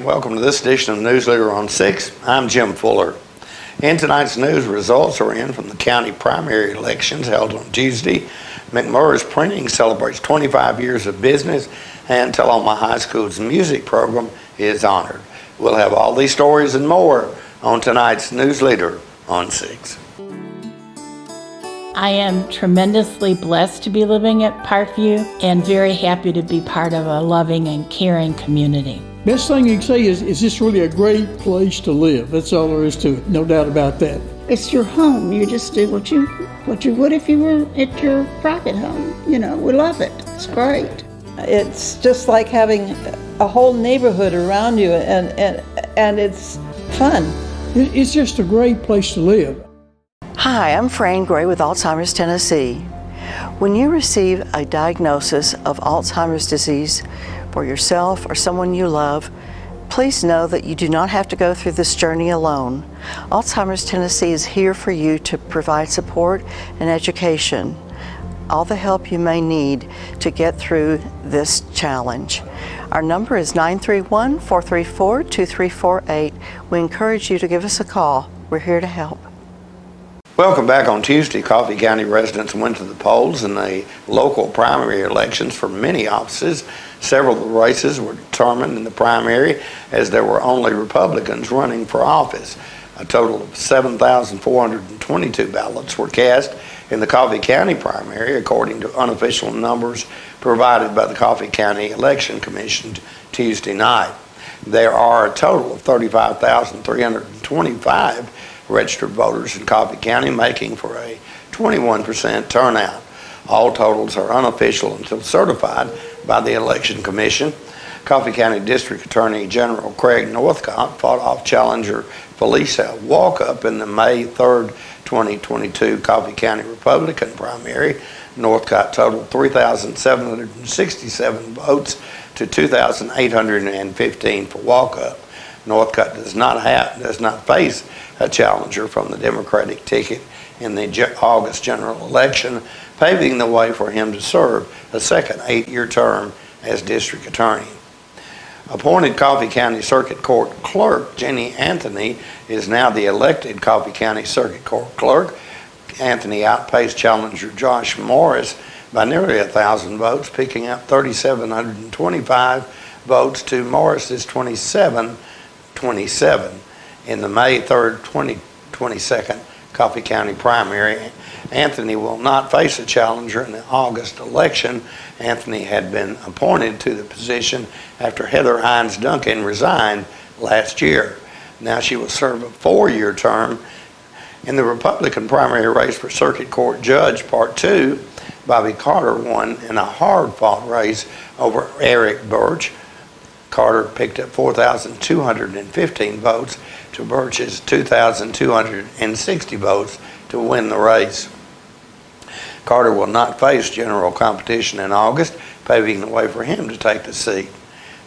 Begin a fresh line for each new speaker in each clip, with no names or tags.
welcome to this edition of News Leader on 6. I'm Jim Fuller. In tonight's news, results are in from the county primary elections held on Tuesday. McMurray's Printing celebrates 25 years of business, and Tullahoma High School's music program is honored. We'll have all these stories and more on tonight's News Leader on 6.
I am tremendously blessed to be living at Parkview and very happy to be part of a loving and caring community.
Best thing you can say is this really a great place to live. That's all there is to it, no doubt about that.
It's your home. You just do what you would if you were at your private home. You know, we love it. It's great.
It's just like having a whole neighborhood around you, and it's fun.
It's just a great place to live.
Hi, I'm Fran Gray with Alzheimer's Tennessee. When you receive a diagnosis of Alzheimer's disease for yourself or someone you love, please know that you do not have to go through this journey alone. Alzheimer's Tennessee is here for you to provide support and education, all the help you may need to get through this challenge. Our number is 931-434-2348. We encourage you to give us a call. We're here to help.
Welcome back. On Tuesday, Coffee County residents went to the polls in the local primary elections for many offices. Several of the races were determined in the primary as there were only Republicans running for office. A total of 7,422 ballots were cast in the Coffee County primary, according to unofficial numbers provided by the Coffee County Election Commission Tuesday night. There are a total of 35,325 registered voters in Coffee County, making for a 21% turnout. All totals are unofficial until certified by the Election Commission. Coffee County District Attorney General Craig Northcott fought off challenger Felicia Walkup in the May 3rd, 2022 Coffee County Republican primary. Northcott totaled 3,767 votes to 2,815 for Walkup. Northcott does not face a challenger from the Democratic ticket in the August general election, paving the way for him to serve a second 8-year term as district attorney. Appointed Coffee County Circuit Court Clerk Jenny Anthony is now the elected Coffee County Circuit Court Clerk. Anthony outpaced challenger Josh Morris by nearly 1,000 votes, picking up 3,725 votes to Morris's 2,727 in the May 3rd, 2022 Coffee County primary. Anthony will not face a challenger in the August election. Anthony had been appointed to the position after Heather Hines Duncan resigned last year. Now she will serve a 4-year term. In the Republican primary race for Circuit Court Judge Part 2, Bobby Carter won in a hard-fought race over Eric Birch. Carter picked up 4,215 votes to Birch's 2,260 votes to win the race. Carter will not face general competition in August, paving the way for him to take the seat.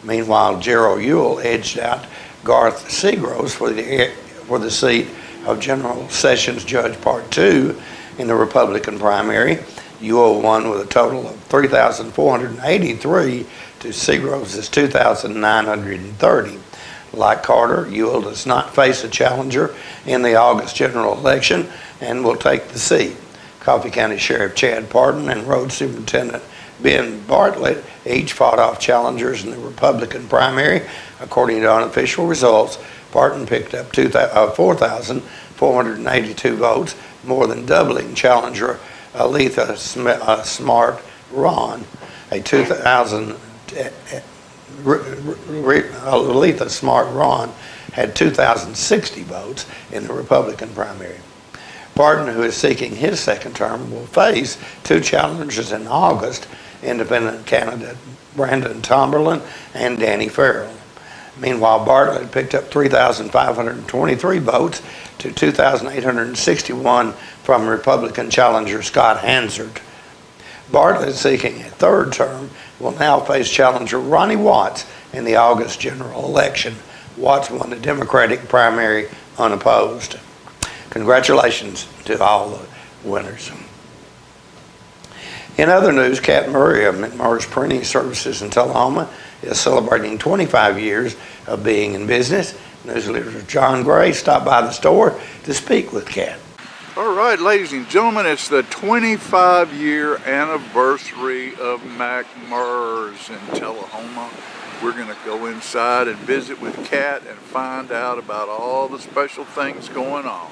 Meanwhile, Gerald Ewell edged out Garth Seagroves for the seat of General Sessions Judge Part 2 in the Republican primary. Ewell won with a total of 3,483 to Seagroves' 2,930. Like Carter, Ewell does not face a challenger in the August general election and will take the seat. Coffee County Sheriff Chad Parton and Road Superintendent Ben Bartlett each fought off challengers in the Republican primary. According to unofficial results, Parton picked up 4,482 votes, more than doubling challenger Aletha Smart Ron, Aletha Smart Ron had 2,060 votes in the Republican primary. Parton, who is seeking his second term, will face two challengers in August, independent candidate Brandon Tomberlin and Danny Farrell. Meanwhile, Bartlett picked up 3,523 votes to 2,861 from Republican challenger Scott Hansard. Bartlett, seeking a third term, will now face challenger Ronnie Watts in the August general election. Watts won the Democratic primary unopposed. Congratulations to all the winners. In other news, Kat Murray of McMurray's Printing Services in Tullahoma is celebrating 25 years of being in business. News editor John Gray stopped by the store to speak with Kat.
All right, ladies and gentlemen, it's the 25-year anniversary of McMurr's in Tullahoma. We're going to go inside and visit with Kat and find out about all the special things going on.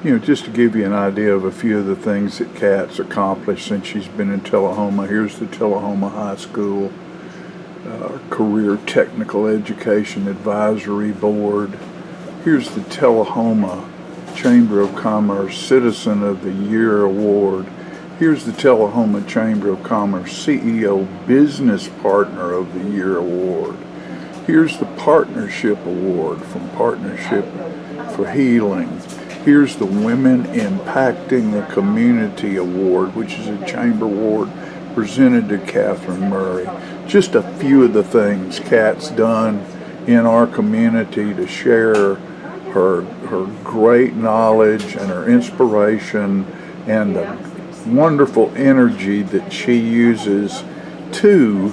You know, just to give you an idea of a few of the things that Kat's accomplished since she's been in Tullahoma, here's the Tullahoma High School Career Technical Education Advisory Board. Here's the Tullahoma Chamber of Commerce Citizen of the Year Award. Here's the Tullahoma Chamber of Commerce CEO Business Partner of the Year Award. Here's the Partnership Award from Partnership for Healing. Here's the Women Impacting the Community Award, which is a chamber award presented to Catherine Murray. Just a few of the things Kat's done in our community to share her great knowledge and her inspiration and the wonderful energy that she uses to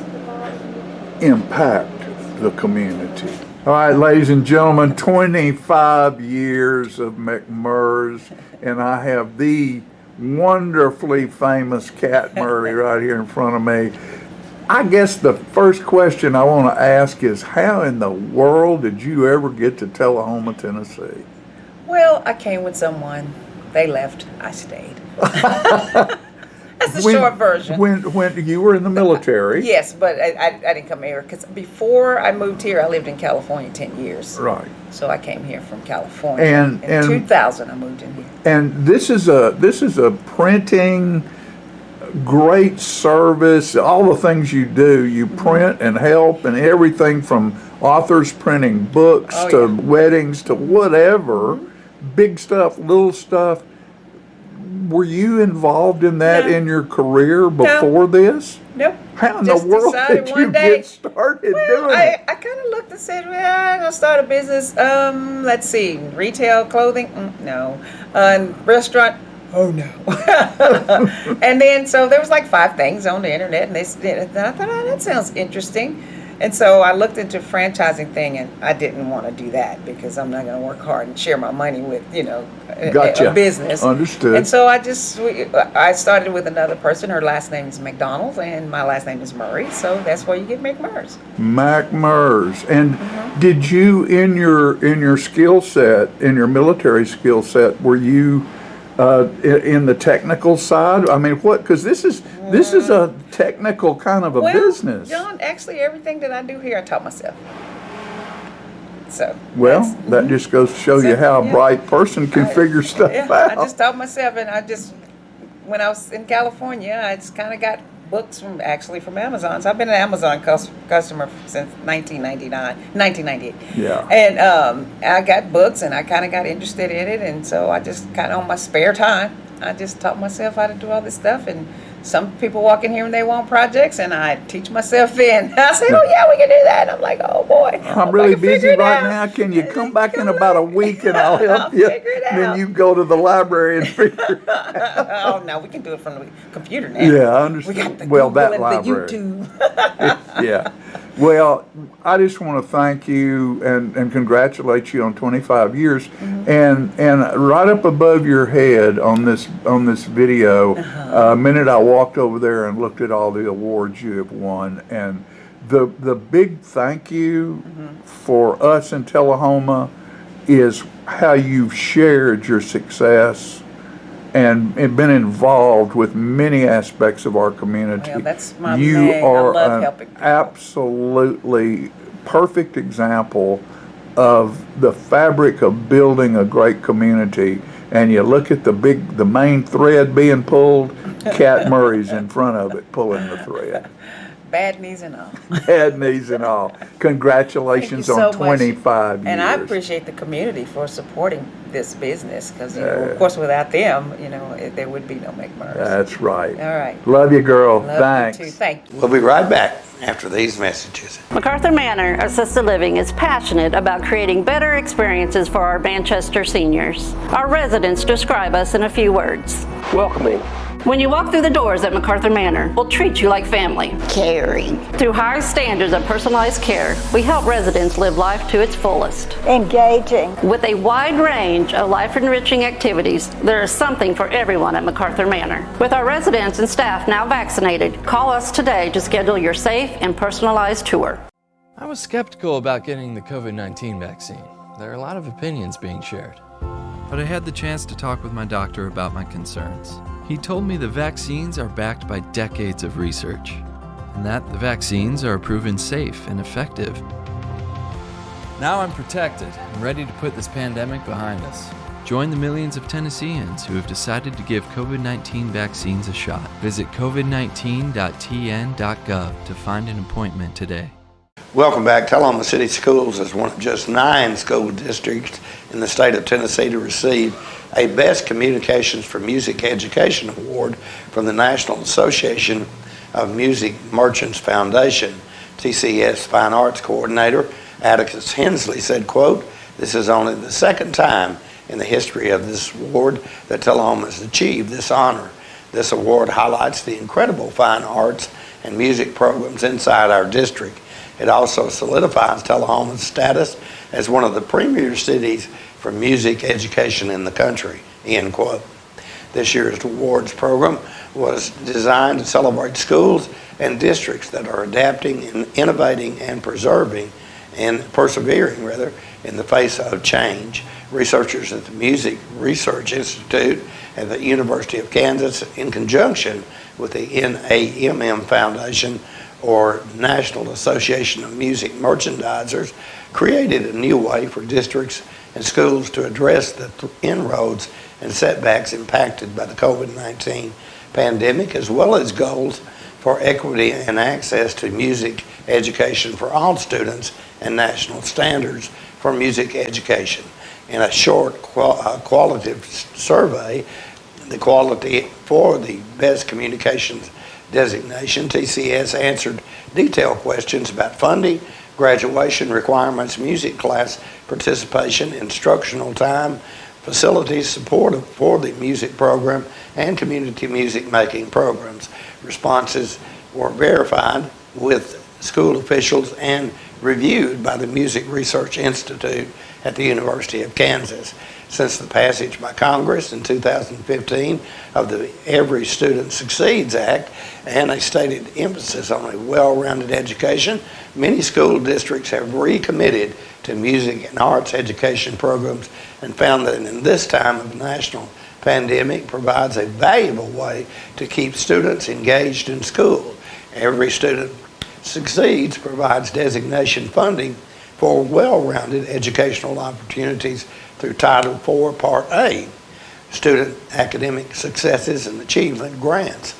impact the community. All right, ladies and gentlemen, 25 years of McMurr's, and I have the wonderfully famous Kat Murray right here in front of me. I guess the first question I want to ask is, how in the world did you ever get to Tullahoma, Tennessee?
Well, I came with someone. They left. I stayed. That's the short version.
When you were in the military.
Yes, but I didn't come here because before I moved here, I lived in California 10 years.
Right.
So I came here from California.
And
in 2000, I moved in here.
And this is a printing, great service. All the things you do, you print and help, and everything from authors printing books to weddings to whatever, big stuff, little stuff. Were you involved in that in your career before this?
Nope.
How in the world did you get started doing it?
I kind of looked and said, well, I'm going to start a business. Let's see, retail clothing? No. Restaurant? Oh, no. And then, so there was like 5 things on the internet, and they did it. And I thought, oh, that sounds interesting. And so I looked into franchising thing, and I didn't want to do that because I'm not going to work hard and share my money with, a business.
Understood.
And so I started with another person. Her last name is McDonald, and my last name is Murray. So that's why you get McMurr's.
McMurr's. And did you, in your skill set, in your military skill set, were you in the technical side? I mean, what? Because this is a technical kind of a business.
John, actually, everything that I do here, I taught myself. So.
Well, that just goes to show you how a bright person can figure stuff out.
I just taught myself, and when I was in California, I just kind of got books from Amazon. So I've been an Amazon customer since 1998.
Yeah.
And I got books, and I kind of got interested in it, and so I just kind of on my spare time, I just taught myself how to do all this stuff. And some people walk in here and they want projects, and I teach myself in. I say, oh yeah, we can do that. And I'm like, oh boy,
I'm really busy right now. Can you come back in about a week and I'll help you? Then you go to the library and figure it out.
Oh no, we can do it from the computer now.
Yeah, I understand.
We got the
Google
Google
that
and
library.
the YouTube.
Yeah. Well, I just want to thank you and congratulate you on 25 years. And right up above your head on this video, a minute I walked over there and looked at all the awards you have won, and the big thank you for us in Tullahoma is how you've shared your success and been involved with many aspects of our community.
Well, that's my
you
main.
are
I love
an
helping people.
absolutely perfect example of the fabric of building a great community. And you look at the main thread being pulled, Kat Murray's in front of it pulling the thread.
Bad knees and all.
Bad knees and all. Congratulations
Thank you
on
so much.
25 years.
And I appreciate the community for supporting this business because, of course, without them, there would be no McMurr's.
That's right.
All right.
Love you, girl.
Love
Thanks.
you too. Thank you.
We'll be right back after these messages.
MacArthur Manor Assisted Living is passionate about creating better experiences for our Manchester seniors. Our residents describe us in a few words.
Welcoming,
When you walk through the doors at MacArthur Manor, we'll treat you like family.
Caring.
Through high standards of personalized care, we help residents live life to its fullest.
Engaging.
With a wide range of life-enriching activities, there is something for everyone at MacArthur Manor. With our residents and staff now vaccinated, call us today to schedule your safe and personalized tour.
I was skeptical about getting the COVID-19 vaccine. There are a lot of opinions being shared. But I had the chance to talk with my doctor about my concerns. He told me the vaccines are backed by decades of research, and that the vaccines are proven safe and effective. Now I'm protected and ready to put this pandemic behind us. Join the millions of Tennesseans who have decided to give COVID-19 vaccines a shot. Visit covid19.tn.gov to find an appointment today.
Welcome back. Tullahoma City Schools is one of just 9 school districts in the state of Tennessee to receive a Best Communications for Music Education Award from the National Association of Music Merchants Foundation. TCS Fine Arts Coordinator Atticus Hensley said, quote, "This is only the second time in the history of this award that Tullahoma has achieved this honor. This award highlights the incredible fine arts and music programs inside our district. It also solidifies Tullahoma's status as one of the premier cities for music education in the country," end quote. This year's awards program was designed to celebrate schools and districts that are adapting and innovating and persevering in the face of change. Researchers at the Music Research Institute at the University of Kansas, in conjunction with the NAMM Foundation, or National Association of Music Merchandisers, created a new way for districts and schools to address the inroads and setbacks impacted by the COVID-19 pandemic, as well as goals for equity and access to music education for all students and national standards for music education. In a short qualitative survey, the quality for the Best Communications designation, TCS answered detailed questions about funding, graduation requirements, music class participation, instructional time, facilities, support for the music program, and community music making programs. Responses were verified with school officials and reviewed by the Music Research Institute at the University of Kansas. Since the passage by Congress in 2015 of the Every Student Succeeds Act and a stated emphasis on a well-rounded education, many school districts have recommitted to music and arts education programs and found that in this time of national pandemic provides a valuable way to keep students engaged in school. Every Student Succeeds provides designation funding for well-rounded educational opportunities through Title IV Part A, Student Academic Successes and Achievement Grants.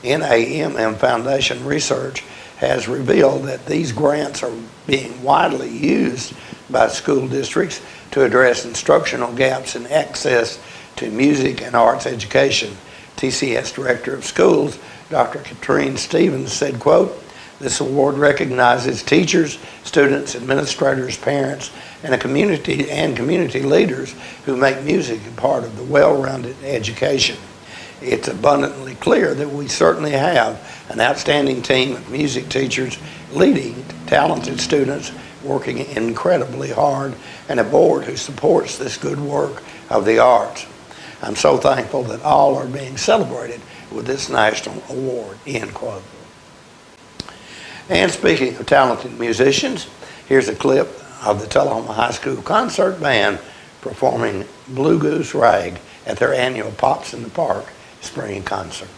NAMM Foundation research has revealed that these grants are being widely used by school districts to address instructional gaps in access to music and arts education. TCS Director of Schools, Dr. Katrine Stevens, said, quote, "This award recognizes teachers, students, administrators, parents, and community leaders who make music a part of the well-rounded education. It's abundantly clear that we certainly have an outstanding team of music teachers leading talented students working incredibly hard, and a board who supports this good work of the arts. I'm so thankful that all are being celebrated with this national award," end quote. And speaking of talented musicians, here's a clip of the Tullahoma High School Concert Band performing Blue Goose Rag at their annual Pops in the Park spring concert.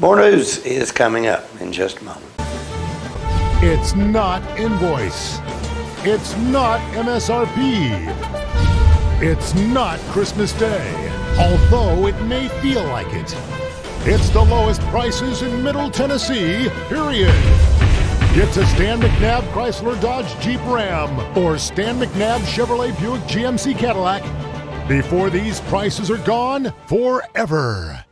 More news is coming up in just a moment.
It's not invoice. It's not MSRP. It's not Christmas Day, although it may feel like it. It's the lowest prices in Middle Tennessee, period. Get to Stan McNabb Chrysler Dodge Jeep Ram or Stan McNabb Chevrolet Buick GMC Cadillac before these prices are gone forever.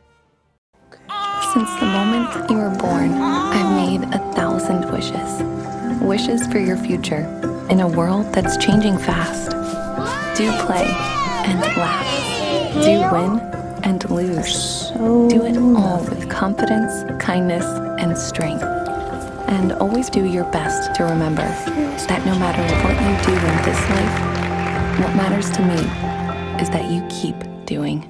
Since the moment you were born, I've made 1,000 wishes. Wishes for your future in a world that's changing fast. Do play and laugh. Do win and lose. Do it all with confidence, kindness, and strength. And always do your best to remember that no matter what you do in this life, what matters to me is that you keep doing.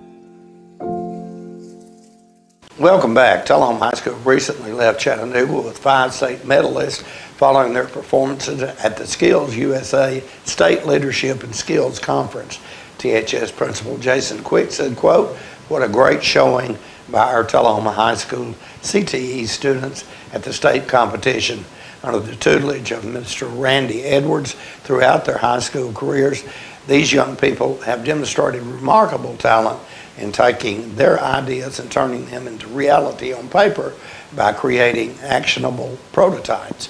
Welcome back. Tullahoma High School recently left Chattanooga with 5 state medalists following their performances at the Skills USA State Leadership and Skills Conference. THS Principal Jason Quick said, quote, "What a great showing by our Tullahoma High School CTE students at the state competition. Under the tutelage of Mr. Randy Edwards throughout their high school careers, these young people have demonstrated remarkable talent in taking their ideas and turning them into reality on paper by creating actionable prototypes.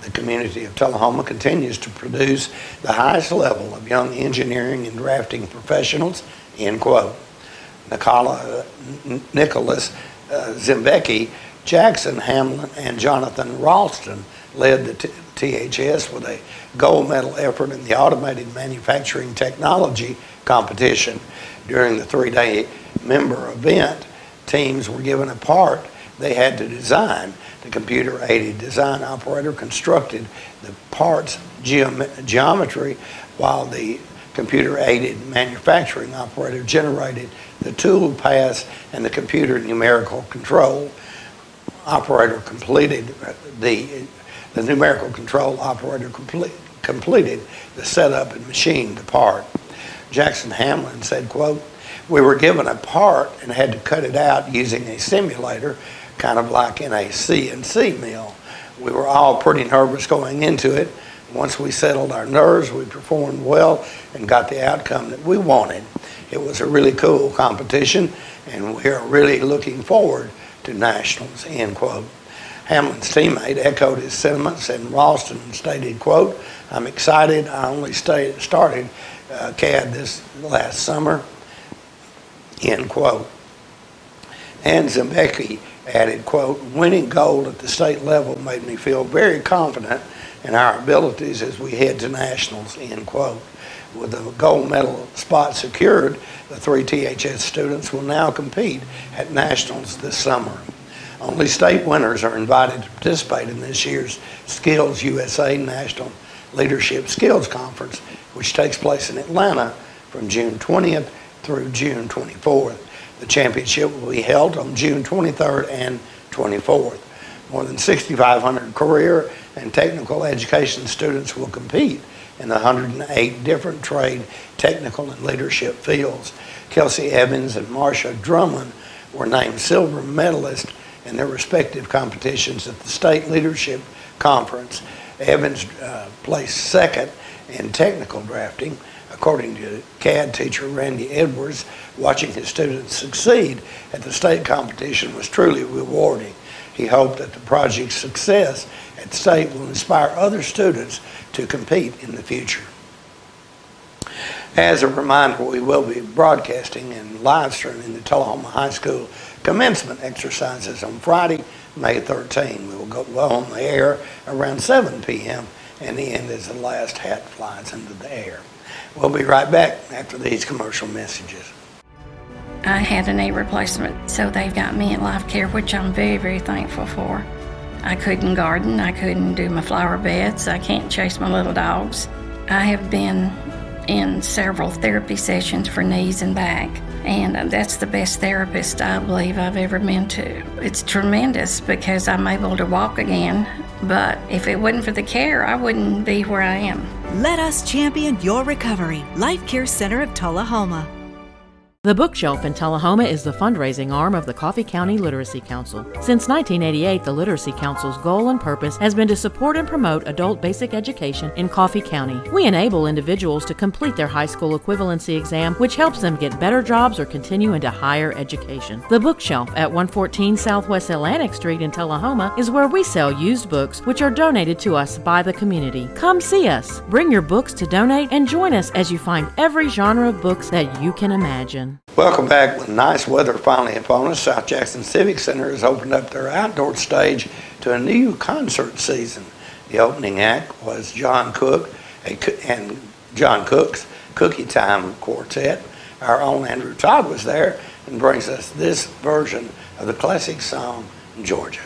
The community of Tullahoma continues to produce the highest level of young engineering and drafting professionals," end quote. Nicholas Zimbecki, Jackson Hamlin, and Jonathan Ralston led the THS with a gold medal effort in the automated manufacturing technology competition. During the 3-day member event, teams were given a part they had to design. The computer-aided design operator constructed the part's geometry, while the computer-aided manufacturing operator generated the tool paths, and the computer numerical control operator completed the numerical control operator completed the setup and machined the part. Jackson Hamlin said, quote, "We were given a part and had to cut it out using a simulator, kind of like in a CNC mill. We were all pretty nervous going into it. Once we settled our nerves, we performed well and got the outcome that we wanted. It was a really cool competition, and we are really looking forward to nationals," end quote. Hamlin's teammate echoed his sentiments, and Ralston stated, quote, "I'm excited. I only started CAD this last summer," end quote. And Zimbecki added, quote, "Winning gold at the state level made me feel very confident in our abilities as we head to nationals," end quote. With the gold medal spot secured, the 3 THS students will now compete at nationals this summer. Only state winners are invited to participate in this year's Skills USA National Leadership Skills Conference, which takes place in Atlanta from June 20th through June 24th. The championship will be held on June 23rd and 24th. More than 6,500 career and technical education students will compete in the 108 different trade, technical, and leadership fields. Kelsey Evans and Marsha Drummond were named silver medalists in their respective competitions at the State Leadership Conference. Evans placed second in technical drafting. According to CAD teacher Randy Edwards, watching his students succeed at the state competition was truly rewarding. He hoped that the project's success at state will inspire other students to compete in the future. As a reminder, we will be broadcasting and live streaming the Tullahoma High School commencement exercises on Friday, May 13. We will go on the air around 7 p.m. and the end as the last hat flies into the air. We'll be right back after these commercial messages.
I had a knee replacement, so they've got me in life care, which I'm very, very thankful for. I couldn't garden, I couldn't do my flower beds, I can't chase my little dogs. I have been in several therapy sessions for knees and back, and that's the best therapist I believe I've ever been to. It's tremendous because I'm able to walk again, but if it wasn't for the care, I wouldn't be where I am.
Let us champion your recovery. Life Care Center of Tullahoma. The Bookshelf in Tullahoma is the fundraising arm of the Coffee County Literacy Council. Since 1988, the Literacy Council's goal and purpose has been to support and promote adult basic education in Coffee County. We enable individuals to complete their high school equivalency exam, which helps them get better jobs or continue into higher education. The Bookshelf at 114 Southwest Atlantic Street in Tullahoma is where we sell used books which are donated to us by the community. Come see us, bring your books to donate, and join us as you find every genre of books that you can imagine.
Welcome back. With nice weather finally upon us, South Jackson Civic Center has opened up their outdoor stage to a new concert season. The opening act was John Cook and John Cook's Cookie Time Quartet. Our own Andrew Todd was there and brings us this version of the classic song, Georgia.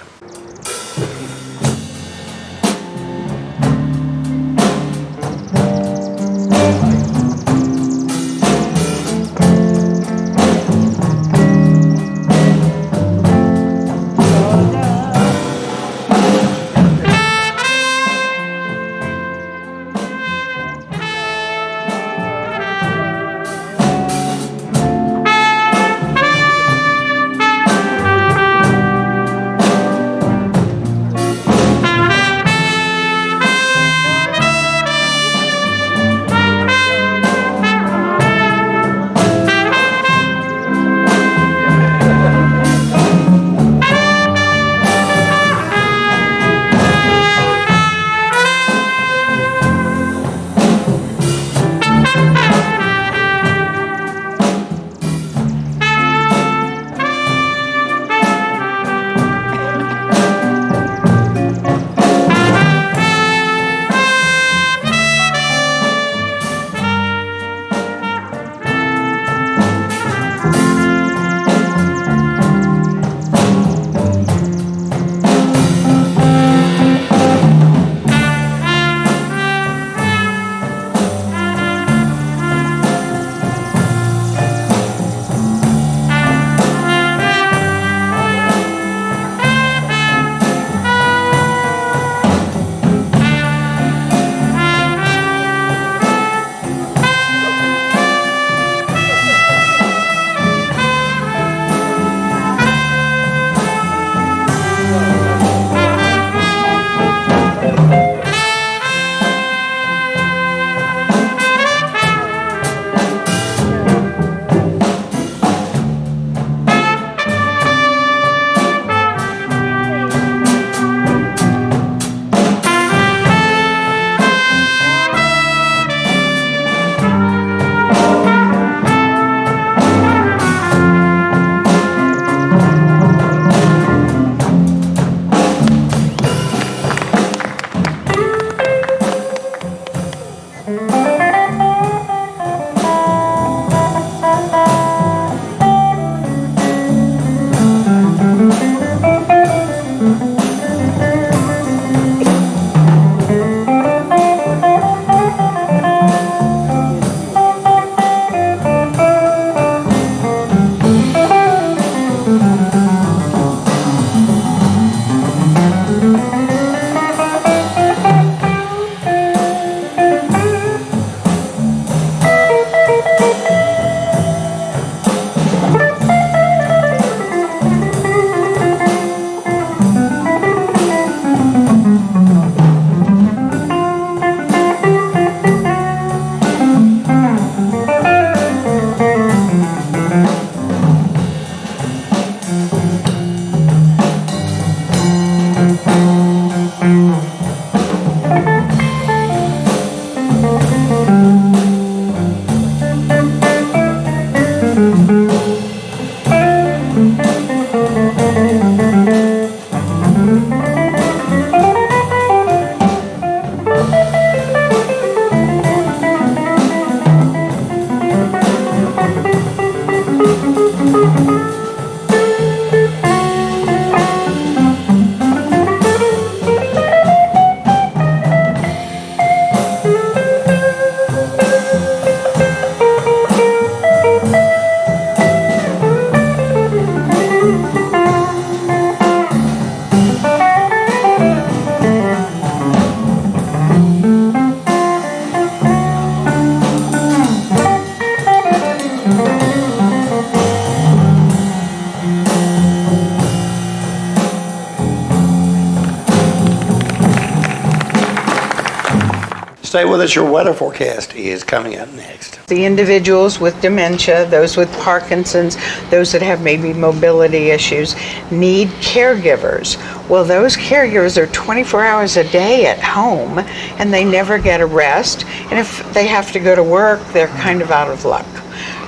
Stay with us. Your weather forecast is coming up next.
The individuals with dementia, those with Parkinson's, those that have maybe mobility issues, need caregivers. Well, those caregivers are 24 hours a day at home, and they never get a rest. And if they have to go to work, they're kind of out of luck.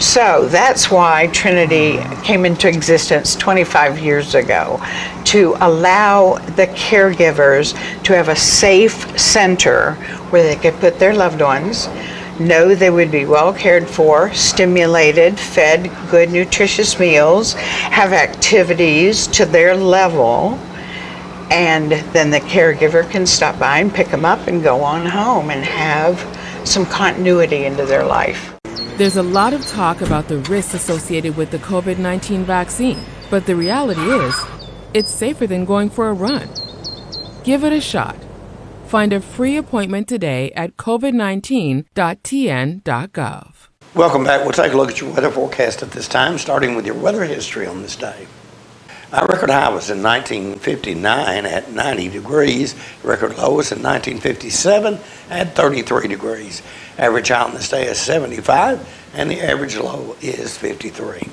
So that's why Trinity came into existence 25 years ago, to allow the caregivers to have a safe center where they could put their loved ones, know they would be well cared for, stimulated, fed good nutritious meals, have activities to their level, and then the caregiver can stop by and pick them up and go on home and have some continuity into their life.
There's a lot of talk about the risks associated with the COVID-19 vaccine, but the reality is, it's safer than going for a run. Give it a shot. Find a free appointment today at covid19.tn.gov.
Welcome back. We'll take a look at your weather forecast at this time, starting with your weather history on this day. Our record high was in 1959 at 90 degrees. Record low was in 1957 at 33 degrees. Average high on this day is 75, and the average low is 53.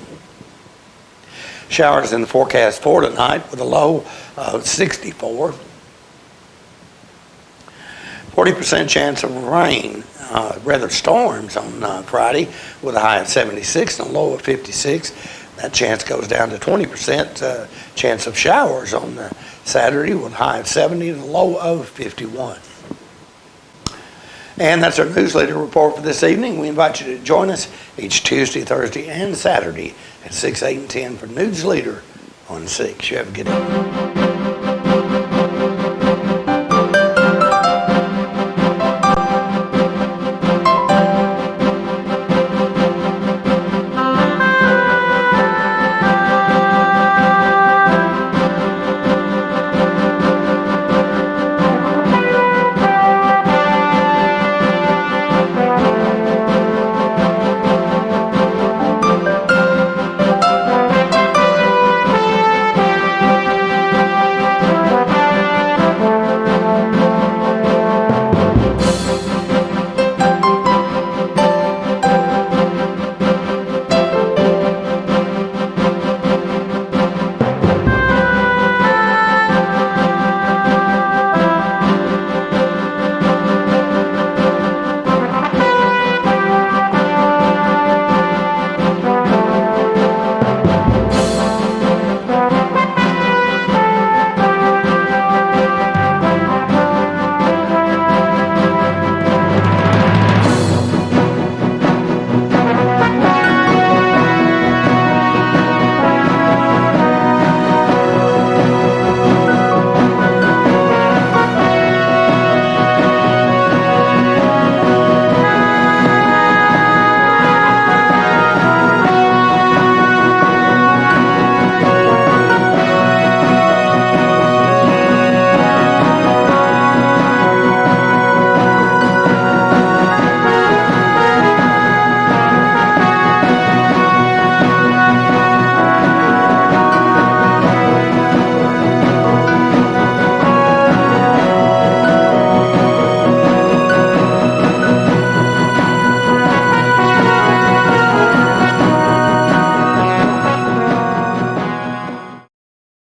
Showers in the forecast for tonight with a low of 64. 40% chance of rain, storms on Friday with a high of 76 and a low of 56. That chance goes down to 20% chance of showers on Saturday with a high of 70 and a low of 51. And that's our news leader report for this evening. We invite you to join us each Tuesday, Thursday, and Saturday at 6, 8, and 10 for News Leader on 6. You have a good evening.